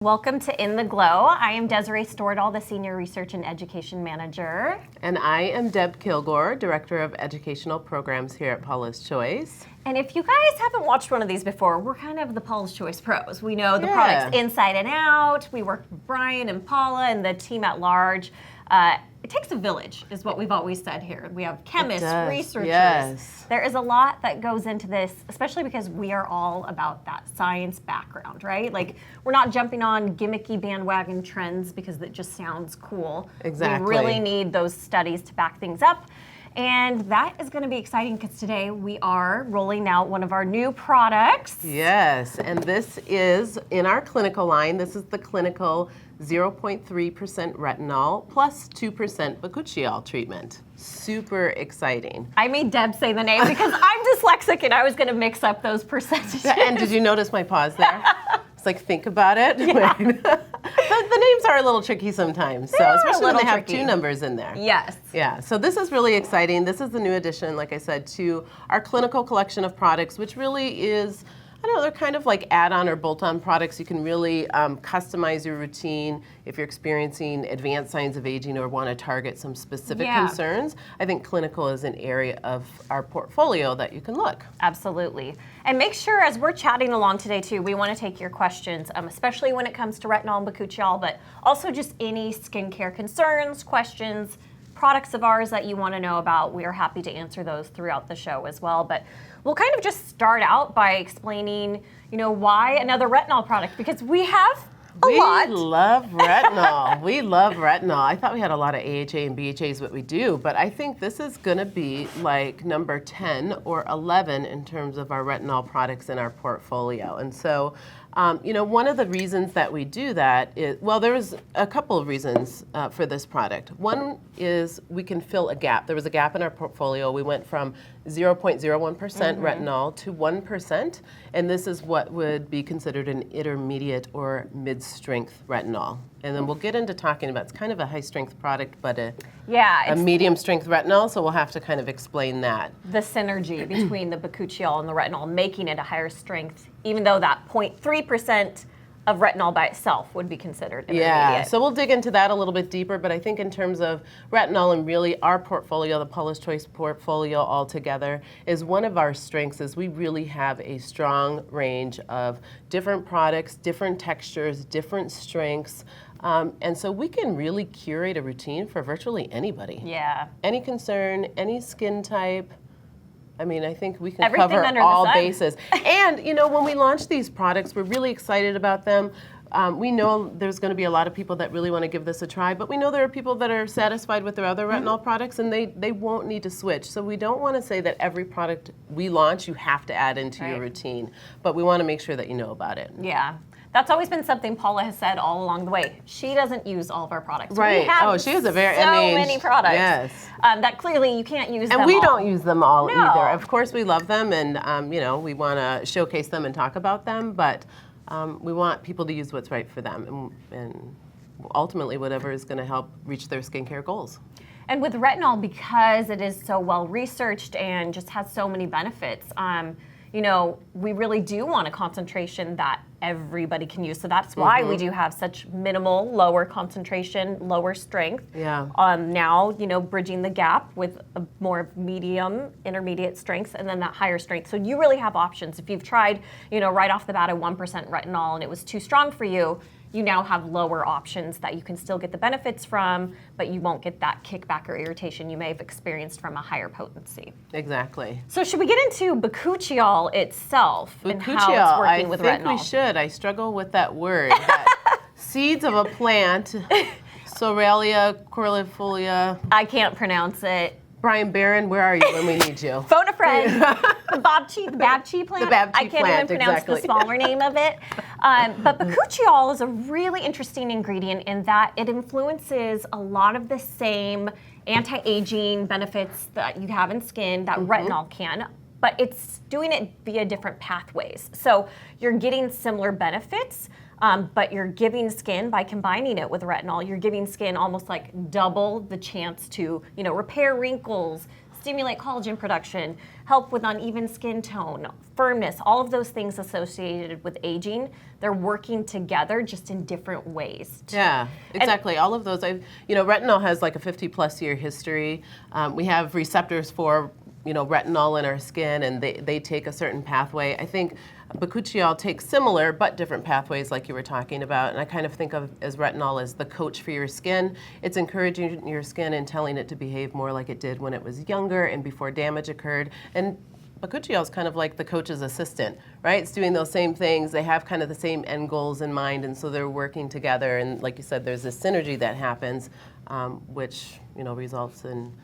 Welcome to In the Glow. I am Desiree Stordahl, the Senior Research and Education Manager. And I am Deb Kilgore, Director of Educational Programs here at Paula's Choice. And if you guys haven't watched one of these before, we're kind of the Paula's Choice pros. We know the products inside and out. We work with Brian and Paula and the team at large. It takes a village, is what we've always said here. We have chemists, researchers. Yes. There is a lot that goes into this, especially because we are all about that science background, right? Like, we're not jumping on gimmicky bandwagon trends because it just sounds cool. Exactly. We really need those studies to back things up. And that is going to be exciting because today we are rolling out one of our new products. Yes, and this is in our clinical line. This is the clinical 0.3% retinol plus 2% Bakuchiol treatment. Super exciting. I made Deb say the name because I'm dyslexic and I was going to mix up those percentages. And did you notice my pause there? It's like, think about it. Yeah. The names are a little tricky sometimes, so especially when they have tricky. two numbers in there. Yes. Yeah, so this is really exciting. This is the new addition, like I said, to our clinical collection of products, which really is, I don't know, they're kind of like add-on or bolt-on products. You can really customize your routine if you're experiencing advanced signs of aging or want to target some specific concerns. I think clinical is an area of our portfolio that you can look. Absolutely. And make sure, as we're chatting along today too, we want to take your questions, especially when it comes to retinol and Bakuchiol, but also just any skincare concerns, questions, products of ours that you want to know about. We are happy to answer those throughout the show as well. But we'll kind of just start out by explaining, why another retinol product, because we have a lot. We love retinol. We love retinol. I thought we had a lot of AHA and BHA is what we do, but I think this is going to be like number 10 or 11 in terms of our retinol products in our portfolio. And so, one of the reasons that we do that is, well, there's a couple of reasons for this product. One is we can fill a gap. There was a gap in our portfolio. We went from 0.01% retinol to 1%, and this is what would be considered an intermediate or mid-strength retinol. And then we'll get into talking about, it's kind of a high-strength product, but a medium-strength retinol, so we'll have to kind of explain that. The synergy between the Bakuchiol and the retinol, making it a higher strength, even though that 0.3% of retinol by itself would be considered intermediate. Yeah, so we'll dig into that a little bit deeper, but I think in terms of retinol and really our portfolio, the Paula's Choice portfolio altogether, is one of our strengths is we really have a strong range of different products, different textures, different strengths, and so we can really curate a routine for virtually anybody. Yeah. Any concern, any skin type. I mean, I think we can Everything cover under all the sun. bases. And, when we launch these products, we're really excited about them. We know there's going to be a lot of people that really want to give this a try, but we know there are people that are satisfied with their other retinol products and they won't need to switch. So we don't want to say that every product we launch you have to add into your routine, but we want to make sure that you know about it. Yeah. That's always been something Paula has said all along the way. She doesn't use all of our products. Right. We have she has a very many products. Yes. That clearly you can't use them And we all. don't use them all No. either. Of course we love them and we want to showcase them and talk about them, but we want people to use what's right for them and ultimately whatever is going to help reach their skincare goals. And with retinol, because it is so well researched and just has so many benefits, we really do want a concentration that everybody can use. So that's why we do have such minimal, lower concentration, lower strength. Yeah. Now, bridging the gap with a more medium, intermediate strengths, and then that higher strength. So you really have options. If you've tried, right off the bat a 1% retinol and it was too strong for you, you now have lower options that you can still get the benefits from, but you won't get that kickback or irritation you may have experienced from a higher potency. Exactly. So should we get into Bakuchiol itself and how it's working with retinol? I think we should. I struggle with that word. That seeds of a plant, Soralia coralifolia. I can't pronounce it. Brian Barron, where are you when we need you? Phone a friend. The Babchi plant. The Babchi I can't plant, even pronounce the smaller name of it. But Bakuchiol is a really interesting ingredient in that it influences a lot of the same anti-aging benefits that you have in skin that retinol can, but it's doing it via different pathways. So you're getting similar benefits, but you're giving skin, by combining it with retinol, you're giving skin almost like double the chance to, repair wrinkles, stimulate collagen production, help with uneven skin tone, firmness, all of those things associated with aging. They're working together just in different ways. Yeah, exactly. All of those. Retinol has like a 50+ year history. We have receptors for retinol in our skin, and they take a certain pathway. I think Bakuchiol takes similar but different pathways like you were talking about, and I kind of think of as retinol as the coach for your skin. It's encouraging your skin and telling it to behave more like it did when it was younger and before damage occurred. And Bakuchiol is kind of like the coach's assistant, right? It's doing those same things. They have kind of the same end goals in mind, and so they're working together. And like you said, there's this synergy that happens, which results in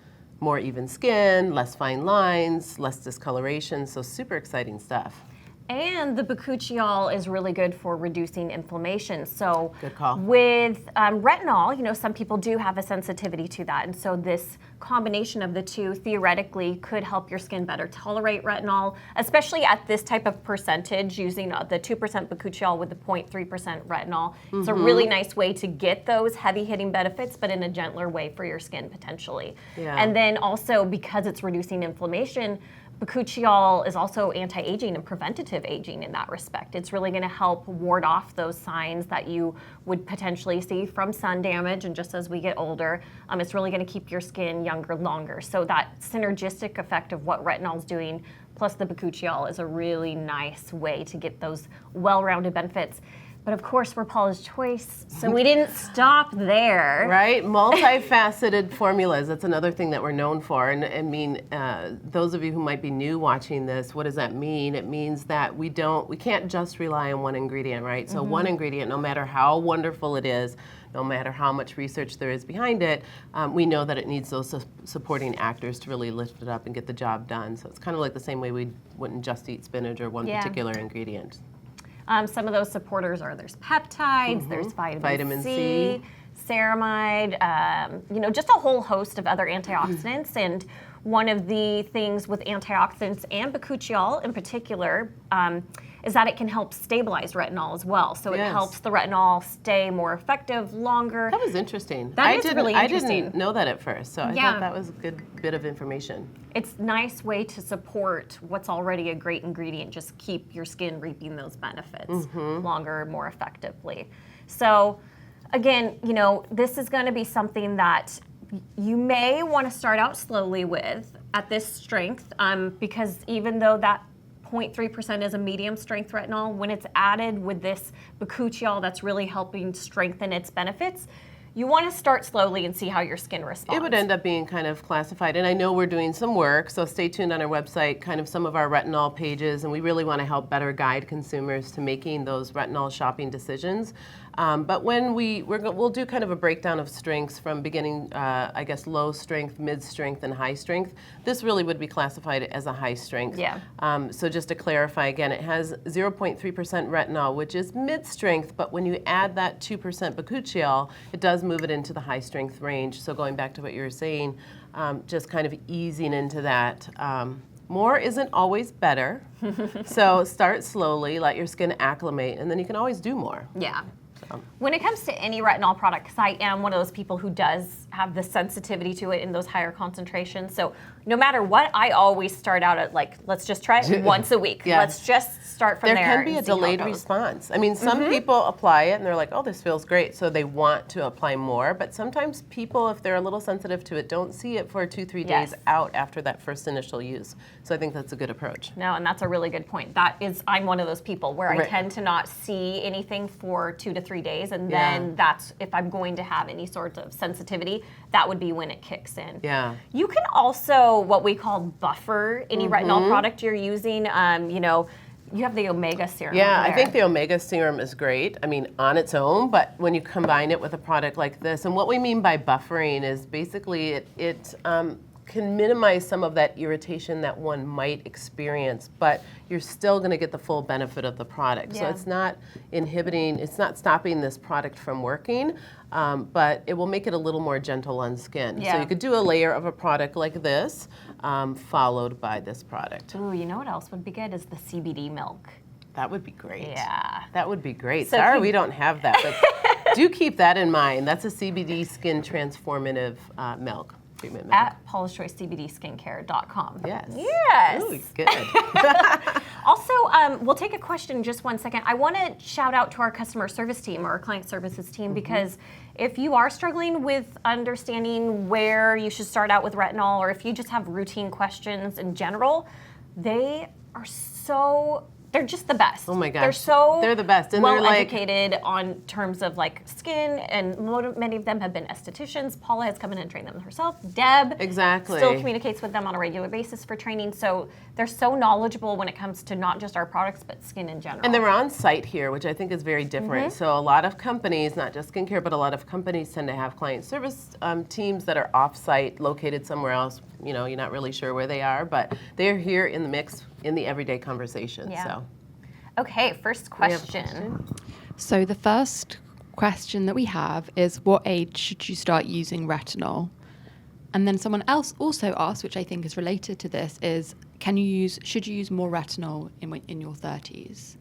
more even skin, less fine lines, less discoloration. So super exciting stuff. And the Bakuchiol is really good for reducing inflammation. So good call. With retinol, some people do have a sensitivity to that. And so this combination of the two theoretically could help your skin better tolerate retinol, especially at this type of percentage using the 2% Bakuchiol with the 0.3% retinol. It's a really nice way to get those heavy hitting benefits, but in a gentler way for your skin potentially. Yeah. And then also because it's reducing inflammation, Bakuchiol is also anti-aging and preventative aging in that respect. It's really going to help ward off those signs that you would potentially see from sun damage, and just as we get older, it's really going to keep your skin younger longer. So that synergistic effect of what retinol is doing plus the Bakuchiol is a really nice way to get those well-rounded benefits. But of course, we're Paula's Choice, so we didn't stop there. Right, multifaceted formulas. That's another thing that we're known for. And I mean, those of you who might be new watching this, what does that mean? It means that we can't just rely on one ingredient, right? So one ingredient, no matter how wonderful it is, no matter how much research there is behind it, we know that it needs those supporting actors to really lift it up and get the job done. So it's kind of like the same way we wouldn't just eat spinach or one particular ingredient. Some of those supporters there's peptides, there's vitamin C, ceramide, just a whole host of other antioxidants. And one of the things with antioxidants and Bakuchiol in particular is that it can help stabilize retinol as well. So it helps the retinol stay more effective longer. That was interesting. That is really interesting. I didn't know that at first, so I thought that was a good bit of information. It's a nice way to support what's already a great ingredient, just keep your skin reaping those benefits longer, more effectively. So again, this is going to be something that you may want to start out slowly with at this strength, because even though that 0.3% is a medium strength retinol, when it's added with this Bakuchiol that's really helping strengthen its benefits, you want to start slowly and see how your skin responds. It would end up being kind of classified, and I know we're doing some work, so stay tuned on our website, kind of some of our retinol pages, and we really want to help better guide consumers to making those retinol shopping decisions. But when we'll do kind of a breakdown of strengths from beginning, low strength, mid strength, and high strength. This really would be classified as a high strength. Yeah. So just to clarify again, it has 0.3% retinol, which is mid strength, but when you add that 2% Bakuchiol, it does move it into the high strength range. So going back to what you were saying, just kind of easing into that. More isn't always better. So start slowly, let your skin acclimate, and then you can always do more. Yeah. When it comes to any retinol product, because I am one of those people who does have the sensitivity to it in those higher concentrations, so no matter what, I always start out at let's just try it once a week. Yeah. Let's just start from there. There can be a delayed response. I mean, some people apply it and they're like, oh, this feels great, so they want to apply more, but sometimes people, if they're a little sensitive to it, don't see it for 2-3 days out after that first initial use. So I think that's a good approach. No, and that's a really good point. I'm one of those people where I tend to not see anything for 2 to 3 days, and then that's, if I'm going to have any sort of sensitivity, that would be when it kicks in. Yeah. You can also, what we call buffer any retinol product you're using. You have the Omega serum. Yeah, I think the Omega serum is great. I mean, on its own, but when you combine it with a product like this, and what we mean by buffering is basically it can minimize some of that irritation that one might experience, but you're still going to get the full benefit of the product. Yeah. So it's not inhibiting, it's not stopping this product from working, but it will make it a little more gentle on skin. Yeah. So you could do a layer of a product like this, followed by this product. Ooh, you know what else would be good is the CBD milk. That would be great. Yeah. That would be great. So Sorry we don't have that, but do keep that in mind. That's a CBD skin transformative milk. treatment medical. At PaulaChoiceCBDSkincare.com. Yes. Yes. Ooh, good. Also, we'll take a question in just 1 second. I want to shout out to our customer service team or our client services team because if you are struggling with understanding where you should start out with retinol, or if you just have routine questions in general, they are they're just the best. Oh my gosh. They're the best. And well they're educated on terms of like skin, and many of them have been estheticians. Paula has come in and trained them herself. Deb exactly still communicates with them on a regular basis for training. So they're so knowledgeable when it comes to not just our products, but skin in general. And they're on site here, which I think is very different. So a lot of companies, not just skincare, but a lot of companies tend to have client service teams that are off-site, located somewhere else. You know, you're not really sure where they are, but they're here in the mix in the everyday conversation. Yeah. So. Okay, first question. So the first question that we have is, what age should you start using retinol? And then someone else also asked, which I think is related to this, is should you use more retinol in your 30s?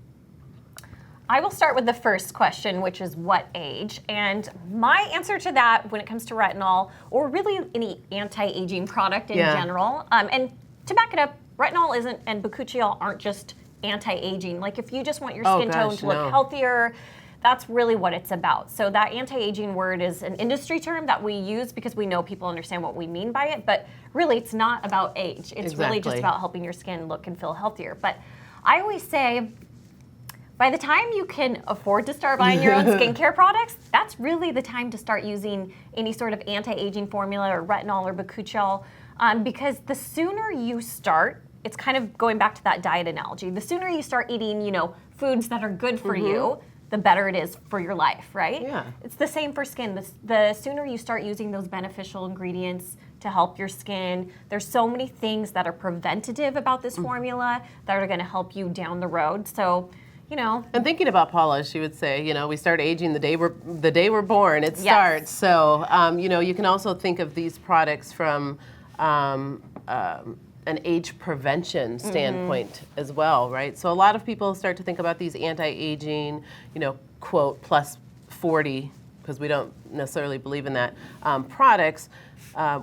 I will start with the first question, which is what age? And my answer to that when it comes to retinol, or really any anti-aging product in general, and to back it up, retinol and Bakuchiol aren't just anti-aging. Like if you just want your skin tone to look healthier, that's really what it's about. So that anti-aging word is an industry term that we use because we know people understand what we mean by it, but really it's not about age. It's really just about helping your skin look and feel healthier. But I always say, by the time you can afford to start buying your own skincare products, that's really the time to start using any sort of anti-aging formula or retinol or Bakuchiol, because the sooner you start, it's kind of going back to that diet analogy. The sooner you start eating, foods that are good for you, the better it is for your life, right? Yeah. It's the same for skin. The sooner you start using those beneficial ingredients to help your skin, there's so many things that are preventative about this formula that are gonna help you down the road. So, And thinking about Paula, she would say, we start aging the day we're born. It starts. So, you can also think of these products from an age prevention standpoint as well, right? So a lot of people start to think about these anti-aging, quote, plus 40, because we don't necessarily believe in that, products,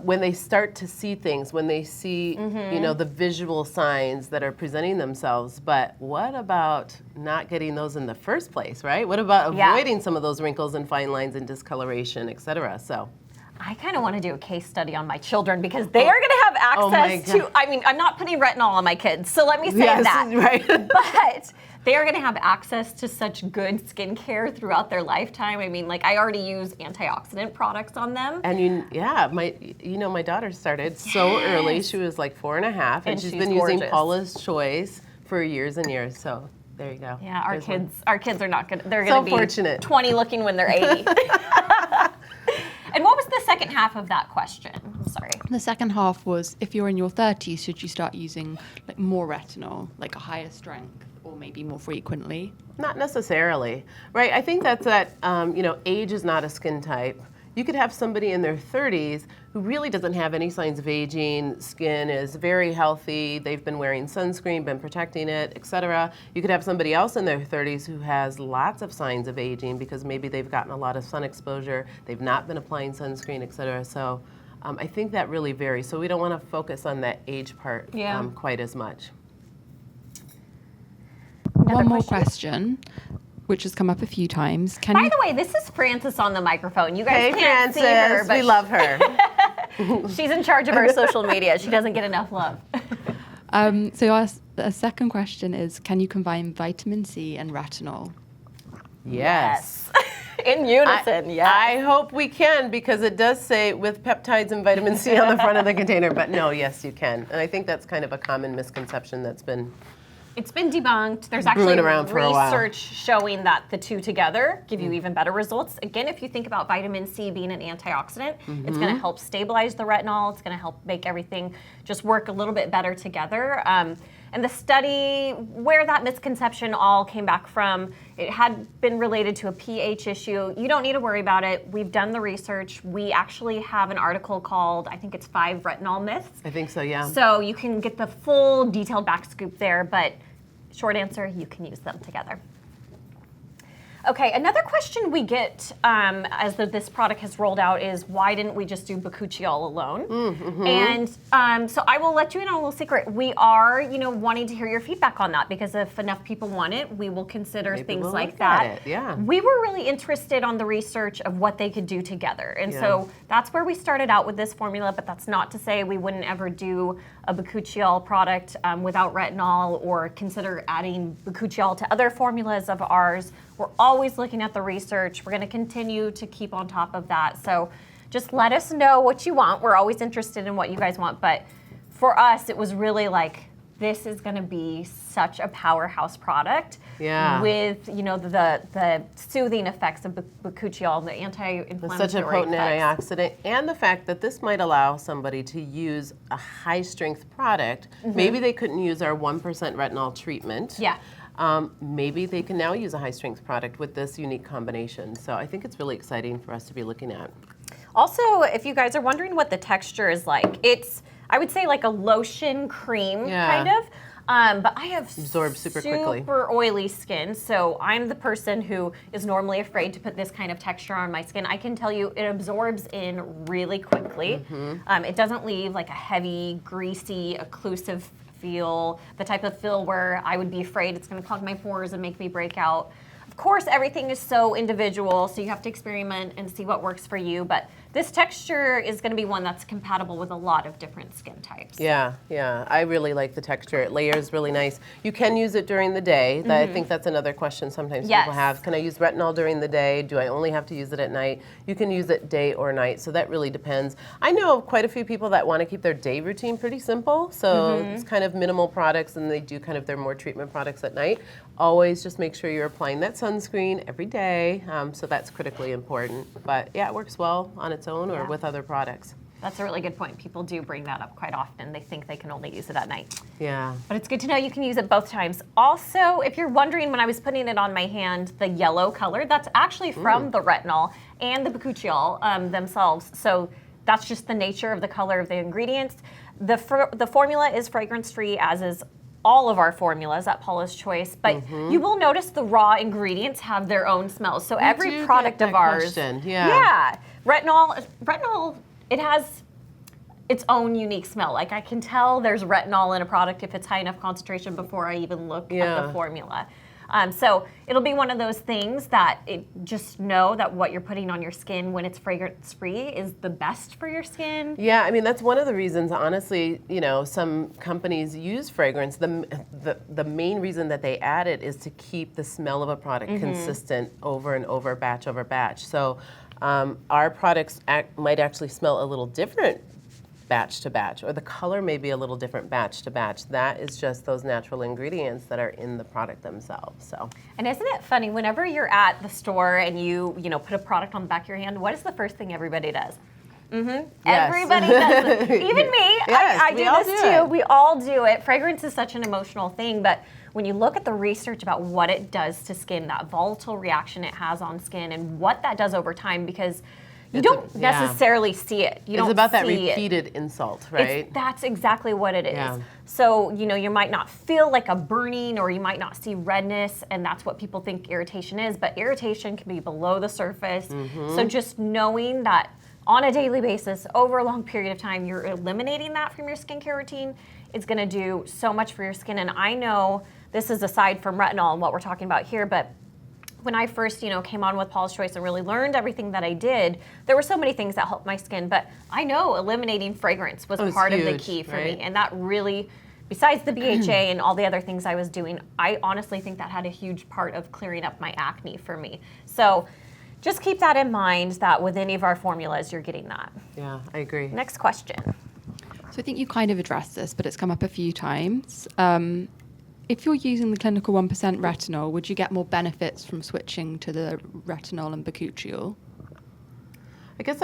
when they start to see things, when they see, the visual signs that are presenting themselves. But what about not getting those in the first place, right? What about avoiding some of those wrinkles and fine lines and discoloration, et cetera? So. I kind of want to do a case study on my children because they are going to have access to, I'm not putting retinol on my kids, so let me say that. Right. But they are going to have access to such good skincare throughout their lifetime. I already use antioxidant products on them. And my daughter started so early. She was like 4.5, and she's been using Paula's Choice for years and years. So there you go. Yeah, our kids are not going to, they're going to be fortunate. 20 looking when they're 80. And what was the second half of that question? I'm sorry. The second half was, if you're in your 30s, should you start using more retinol, like a higher strength, or maybe more frequently? Not necessarily, right? I think that's that, age is not a skin type. You could have somebody in their 30s who really doesn't have any signs of aging, skin is very healthy, they've been wearing sunscreen, been protecting it, et cetera. You could have somebody else in their 30s who has lots of signs of aging because maybe they've gotten a lot of sun exposure, they've not been applying sunscreen, et cetera. So I think that really varies. So we don't want to focus on that age part quite as much. One more question, which has come up a few times. By the way, this is Frances on the microphone. You guys can't Frances, see her, but we love her. She's in charge of our social media. She doesn't get enough love. So our second question is, can you combine vitamin C and retinol? Yes. In unison, yes. I hope we can, because it does say with peptides and vitamin C on the front of the container, but no, yes, you can. And I think that's kind of a common misconception that's been It's been debunked. There's actually around for a while. research showing that the two together give you even better results. Again, if you think about vitamin C being an antioxidant, it's going to help stabilize the retinol. It's going to help make everything just work a little bit better together. And the study where that misconception all came back from, it had been related to a pH issue. You don't need to worry about it. We've done the research. We actually have an article called, I think it's 5 Retinol Myths. I think so, yeah. So you can get the full detailed back scoop there, but short answer, you can use them together. Okay, another question we get as this product has rolled out is why didn't we just do Bakuchiol alone? And so I will let you in on a little secret. We are, wanting to hear your feedback on that because if enough people want it, we will consider Maybe things we'll like look that. at it, yeah. We were really interested on the research of what they could do together. And so that's where we started out with this formula, but that's not to say we wouldn't ever do a Bakuchiol product without retinol or consider adding Bakuchiol to other formulas of ours. We're always looking at the research. We're going to continue to keep on top of that. So just let us know what you want. We're always interested in what you guys want. But for us, it was really like, this is going to be such a powerhouse product with, the soothing effects of Bakuchiol, the anti-inflammatory Such a potent effects. antioxidant, and the fact that this might allow somebody to use a high-strength product. Maybe they couldn't use our 1% retinol treatment. Yeah. Maybe they can now use a high-strength product with this unique combination. So I think it's really exciting for us to be looking at. Also, if you guys are wondering what the texture is like, it's, I would say, like a lotion cream kind of. But I have absorbs super quickly. Super oily skin, so I'm the person who is normally afraid to put this kind of texture on my skin. I can tell you it absorbs in really quickly. It doesn't leave like a heavy, greasy, occlusive feel, the type of feel where I would be afraid it's going to clog my pores and make me break out. Of course, everything is so individual, so you have to experiment and see what works for you, but this texture is going to be one that's compatible with a lot of different skin types. Yeah, I really like the texture. It layers really nice. You can use it during the day. I think that's another question sometimes people have. Can I use retinol during the day? Do I only have to use it at night? You can use it day or night, so that really depends. I know of quite a few people that want to keep their day routine pretty simple, so it's kind of minimal products, and they do kind of their more treatment products at night. Always just make sure you're applying that sunscreen every day, so that's critically important. But yeah, it works well on its own or with other products. That's a really good point. People do bring that up quite often. They think they can only use it at night. Yeah. But it's good to know you can use it both times. Also, if you're wondering when I was putting it on my hand, the yellow color, that's actually from the retinol and the Bakuchiol themselves. So that's just the nature of the color of the ingredients. The formula is fragrance-free, as is all of our formulas at Paula's Choice, but you will notice the raw ingredients have their own smells. So every product of ours, retinol, it has its own unique smell. Like I can tell there's retinol in a product if it's high enough concentration before I even look at the formula. So it'll be one of those things that just know that what you're putting on your skin when it's fragrance-free is the best for your skin. Yeah, I mean, that's one of the reasons, honestly, some companies use fragrance. The main reason that they add it is to keep the smell of a product consistent over and over, batch over batch. So our products might actually smell a little different batch to batch, or the color may be a little different batch to batch. That is just those natural ingredients that are in the product themselves. So. And isn't it funny, whenever you're at the store and you put a product on the back of your hand, what is the first thing everybody does? Yes. Everybody does it. Even me. Yes, I do this too. We all do it. Fragrance is such an emotional thing, but when you look at the research about what it does to skin, that volatile reaction it has on skin, and what that does over time, because you don't necessarily see it. It's about that repeated insult, right? That's exactly what it is. Yeah. So, you might not feel like a burning, or you might not see redness, and that's what people think irritation is, but irritation can be below the surface. So just knowing that on a daily basis, over a long period of time, you're eliminating that from your skincare routine, is gonna do so much for your skin. And I know this is aside from retinol and what we're talking about here, but when I first, came on with Paula's Choice and really learned everything that I did, there were so many things that helped my skin, but I know eliminating fragrance was part of the key for me. And that really, besides the BHA and all the other things I was doing, I honestly think that had a huge part of clearing up my acne for me. So just keep that in mind, that with any of our formulas, you're getting that. Yeah, I agree. Next question. So I think you kind of addressed this, but it's come up a few times. If you're using the clinical 1% retinol, would you get more benefits from switching to the retinol and Bakuchiol? I guess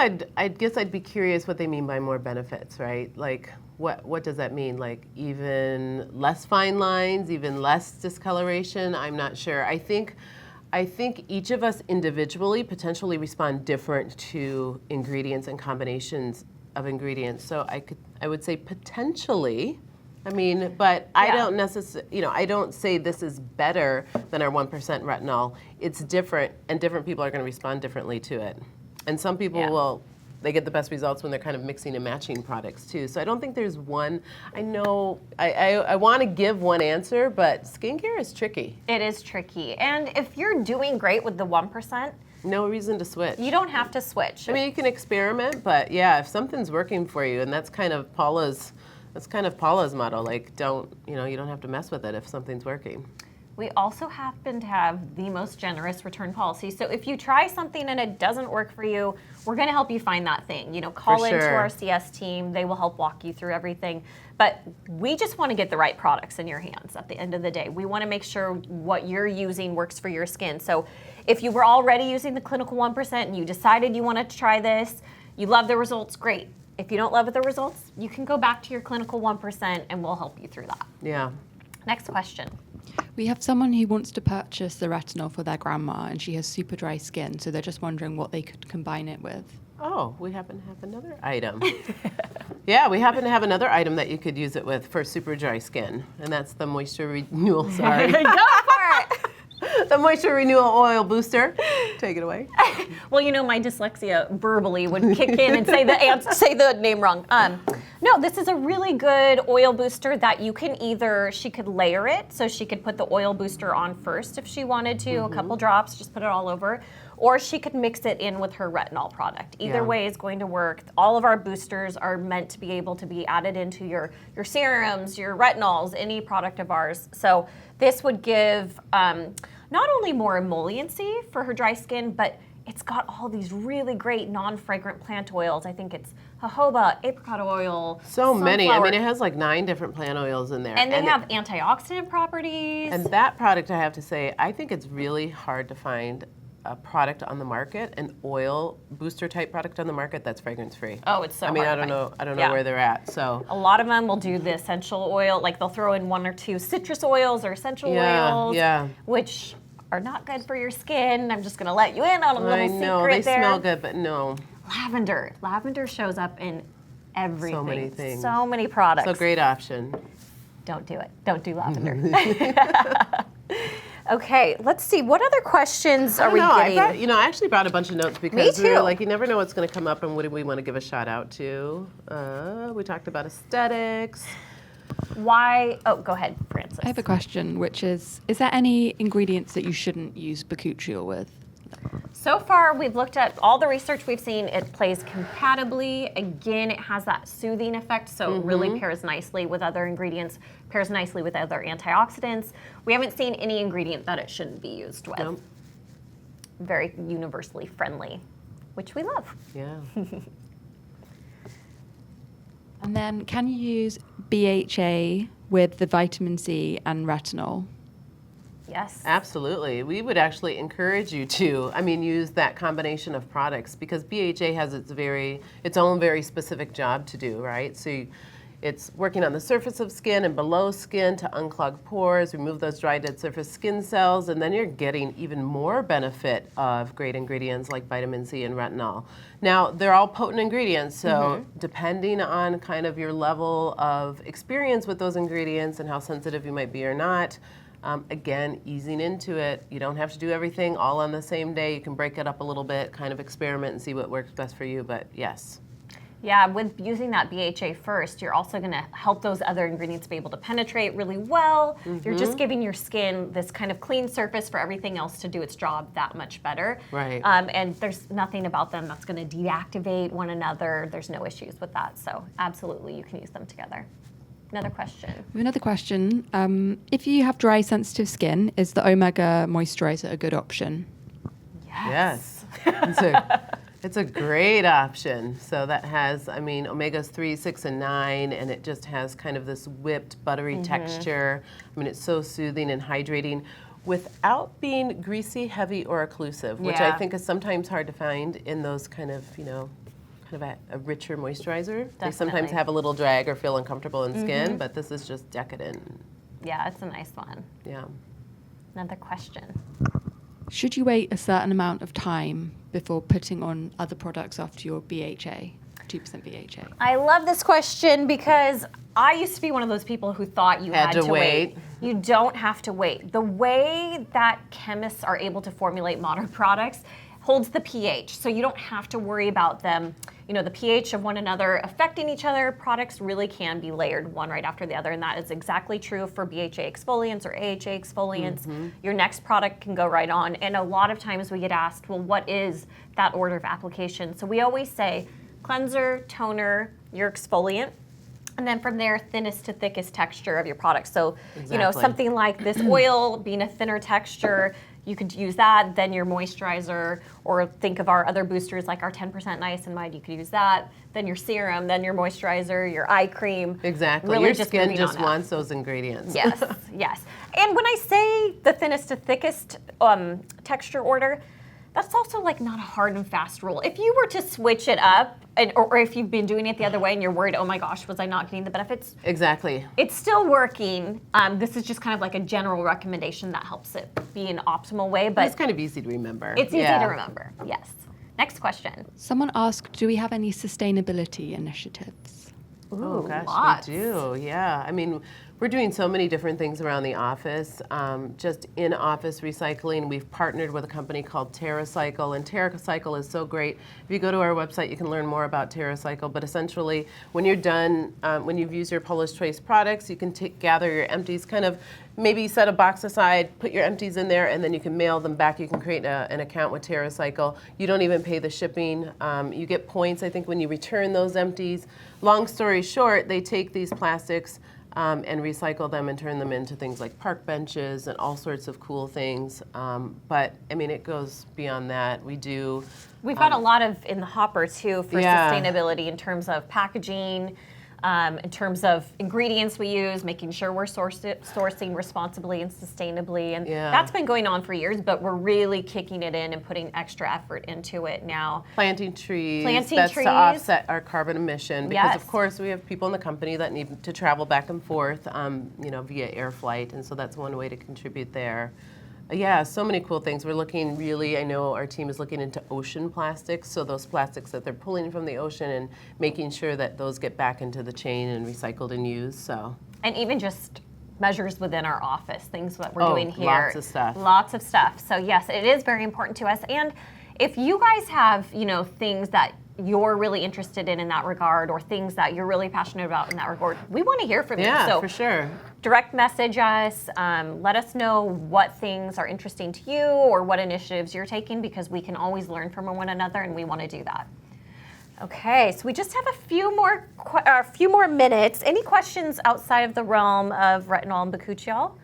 I'd be curious what they mean by more benefits, right? Like, what does that mean? Like, even less fine lines, even less discoloration? I'm not sure. I think each of us individually potentially respond different to ingredients and combinations of ingredients. So I would say potentially I mean, but I Yeah. don't necessarily, I don't say this is better than our 1% retinol. It's different, and different people are going to respond differently to it. And some people they get the best results when they're kind of mixing and matching products too. So I don't think there's one. I know I want to give one answer, but skincare is tricky. It is tricky. And if you're doing great with the 1%, No reason to switch. you don't have to switch. I mean, you can experiment, but yeah, if something's working for you, and that's kind of Paula's motto. Like, you don't have to mess with it if something's working. We also happen to have the most generous return policy. So if you try something and it doesn't work for you, we're going to help you find that thing. Call into sure. our CS team. They will help walk you through everything. But we just want to get the right products in your hands at the end of the day. We want to make sure what you're using works for your skin. So if you were already using the clinical 1% and you decided you wanted to try this, you love the results, great. If you don't love the results, you can go back to your clinical 1% and we'll help you through that. Yeah. Next question. We have someone who wants to purchase the retinol for their grandma, and she has super dry skin, so they're just wondering what they could combine it with. Oh, we happen to have another item. Yeah, we happen to have another item that you could use it with for super dry skin, and that's the Moisture Renewal, sorry. Go for it! The Moisture Renewal Oil Booster. Take it away. Well, my dyslexia verbally would kick in and say the name wrong. No, this is a really good oil booster that you can she could layer it, so she could put the oil booster on first if she wanted to, a couple drops, just put it all over. Or she could mix it in with her retinol product. Either way is going to work. All of our boosters are meant to be able to be added into your serums, your retinols, any product of ours. So this would give not only more emolliency for her dry skin, but it's got all these really great non-fragrant plant oils. I think it's jojoba, apricot oil, So many. I sunflower. mean, it has like 9 different plant oils in there. And they have antioxidant properties. And that product, I have to say, I think it's really hard to find a product on the market, an oil booster type product on the market that's fragrance free. Oh, it's so I mean, hard I to don't find. know where they're at. So A lot of them will do the essential oil, like they'll throw in 1 or 2 citrus oils or essential oils, which are not good for your skin. I'm just going to let you in on a little I know secret they there. smell good, but no. Lavender shows up in everything. So many things. So many products. So great option. Don't do it. Don't do lavender. Okay, let's see. What other questions are we getting? I actually brought a bunch of notes because Me we were too. like, you never know what's going to come up, and what do we want to give a shout out to? We talked about aesthetics. Why? Oh, go ahead, Francis. I have a question, which is there any ingredients that you shouldn't use Bakuchiol with? So far, we've looked at all the research we've seen. It plays compatibly. Again, it has that soothing effect, so it really pairs nicely with other ingredients, pairs nicely with other antioxidants. We haven't seen any ingredient that it shouldn't be used with. Nope. Very universally friendly, which we love. Yeah. And then can you use BHA with the vitamin C and retinol? Yes. Absolutely. We would actually encourage you to, use that combination of products because BHA has its own very specific job to do, right? So it's working on the surface of skin and below skin to unclog pores, remove those dry, dead surface skin cells, and then you're getting even more benefit of great ingredients like vitamin C and retinol. Now, they're all potent ingredients, so depending on kind of your level of experience with those ingredients and how sensitive you might be or not, again, easing into it. You don't have to do everything all on the same day. You can break it up a little bit, kind of experiment and see what works best for you, but yes. Yeah, with using that BHA first, you're also going to help those other ingredients be able to penetrate really well. You're just giving your skin this kind of clean surface for everything else to do its job that much better. Right. And there's nothing about them that's going to deactivate one another. There's no issues with that. So absolutely, you can use them together. Another question. We have another question. If you have dry, sensitive skin, is the Omega Moisturizer a good option? Yes. It's a great option. So that has, omegas 3, 6, and 9, and it just has kind of this whipped, buttery texture. It's so soothing and hydrating without being greasy, heavy, or occlusive, which I think is sometimes hard to find in those kind of, a richer moisturizer. They sometimes have a little drag or feel uncomfortable in skin, but this is just decadent. Yeah, it's a nice one. Yeah. Another question. Should you wait a certain amount of time before putting on other products after your BHA? 2% BHA? I love this question because I used to be one of those people who thought you had to wait. You don't have to wait. The way that chemists are able to formulate modern products holds the pH, so you don't have to worry about them, the pH of one another affecting each other. Products really can be layered one right after the other, and that is exactly true for BHA exfoliants or AHA exfoliants. Your next product can go right on, and a lot of times we get asked, well, what is that order of application? So we always say cleanser, toner, your exfoliant, and then from there, thinnest to thickest texture of your product. So, something like this oil being a thinner texture, you could use that, then your moisturizer, or think of our other boosters like our 10% niacinamide, you could use that, then your serum, then your moisturizer, your eye cream. Exactly, really your skin just wants those ingredients. Yes, yes. And when I say the thinnest to thickest texture order, that's also like not a hard and fast rule. If you were to switch it up, or if you've been doing it the other way and you're worried, oh my gosh, was I not getting the benefits? Exactly. It's still working. This is just kind of like a general recommendation that helps it be an optimal way. But it's kind of easy to remember. It's easy to remember, yes. Next question. Someone asked, do we have any sustainability initiatives? Ooh, oh gosh, lots. we do, yeah. I mean, we're doing so many different things around the office. Just in-office recycling, we've partnered with a company called TerraCycle, and TerraCycle is so great. If you go to our website, you can learn more about TerraCycle, but essentially, when you're done, when you've used your Paula's Choice products, you can gather your empties, kind of maybe set a box aside, put your empties in there, and then you can mail them back. You can create an account with TerraCycle. You don't even pay the shipping. You get points, I think, when you return those empties. Long story short, they take these plastics and recycle them and turn them into things like park benches and all sorts of cool things. But I mean, it goes beyond that. We've got a lot of in the hopper too for sustainability in terms of packaging, in terms of ingredients we use, making sure we're sourcing responsibly and sustainably. And that's been going on for years, but we're really kicking it in and putting extra effort into it now. Planting trees. To offset our carbon emission. Because of course we have people in the company that need to travel back and forth, via air flight. And so that's one way to contribute there. Yeah, so many cool things. We're looking really, I know our team is looking into ocean plastics, so those plastics that they're pulling from the ocean and making sure that those get back into the chain and recycled and used, so. And even just measures within our office, things that we're doing here. Lots of stuff. Lots of stuff. So yes, it is very important to us. And if you guys have, things that you're really interested in that regard, or things that you're really passionate about in that regard, we want to hear from you. Yeah, for sure. Direct message us, let us know what things are interesting to you or what initiatives you're taking, because we can always learn from one another, and we want to do that. Okay, so we just have a few more minutes. Any questions outside of the realm of retinol and Bakuchiol?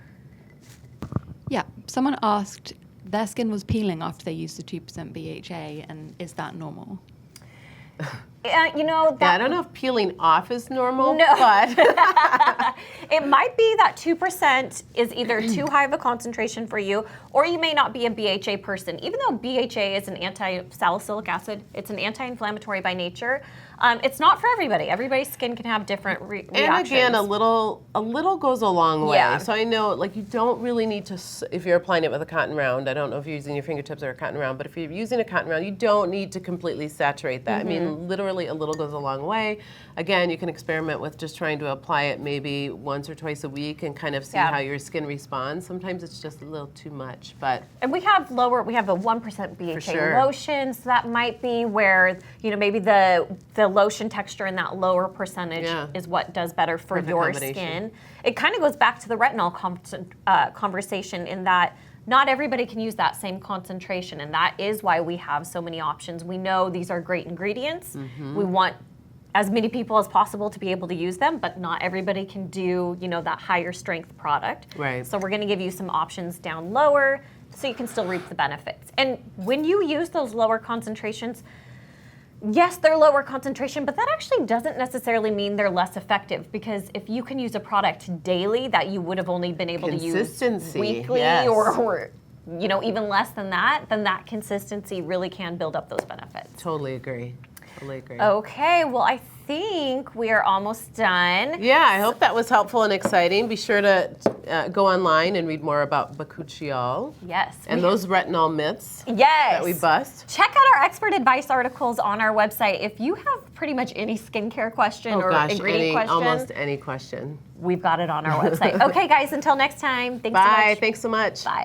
Yeah, someone asked, their skin was peeling after they used the 2% BHA, and is that normal? I don't know if peeling off is normal, no. But it might be that 2% is either too high of a concentration for you, or you may not be a BHA person. Even though BHA is an anti-salicylic acid, it's an anti-inflammatory by nature. It's not for everybody. Everybody's skin can have different reactions. And again, a little goes a long way. Yeah. So I know, you don't really need to, if you're applying it with a cotton round, I don't know if you're using your fingertips or a cotton round, but if you're using a cotton round, you don't need to completely saturate that. I mean, literally a little goes a long way. Again, you can experiment with just trying to apply it maybe once or twice a week and kind of see how your skin responds. Sometimes it's just a little too much, but. And we have a 1% BHA lotion, so that might be where, maybe the lotion texture in that lower percentage is what does better for your skin. It kind of goes back to the retinol conversation in that not everybody can use that same concentration, and that is why we have so many options. We know these are great ingredients. We want as many people as possible to be able to use them, but not everybody can do, that higher strength product. Right. So we're going to give you some options down lower so you can still reap the benefits. And when you use those lower concentrations, yes, they're lower concentration, but that actually doesn't necessarily mean they're less effective, because if you can use a product daily that you would have only been able to use weekly or even less than that, then that consistency really can build up those benefits. Totally agree. Totally agree. Okay, well, I think we are almost done. Yeah, I hope that was helpful and exciting. Be sure to go online and read more about Bakuchiol Yes. and those retinol myths Yes. that we bust. Check out our expert advice articles on our website. If you have pretty much any skincare question or ingredient question, almost any question. we've got it on our website. Okay, guys, until next time, thanks so much. Bye. Thanks so much. Bye.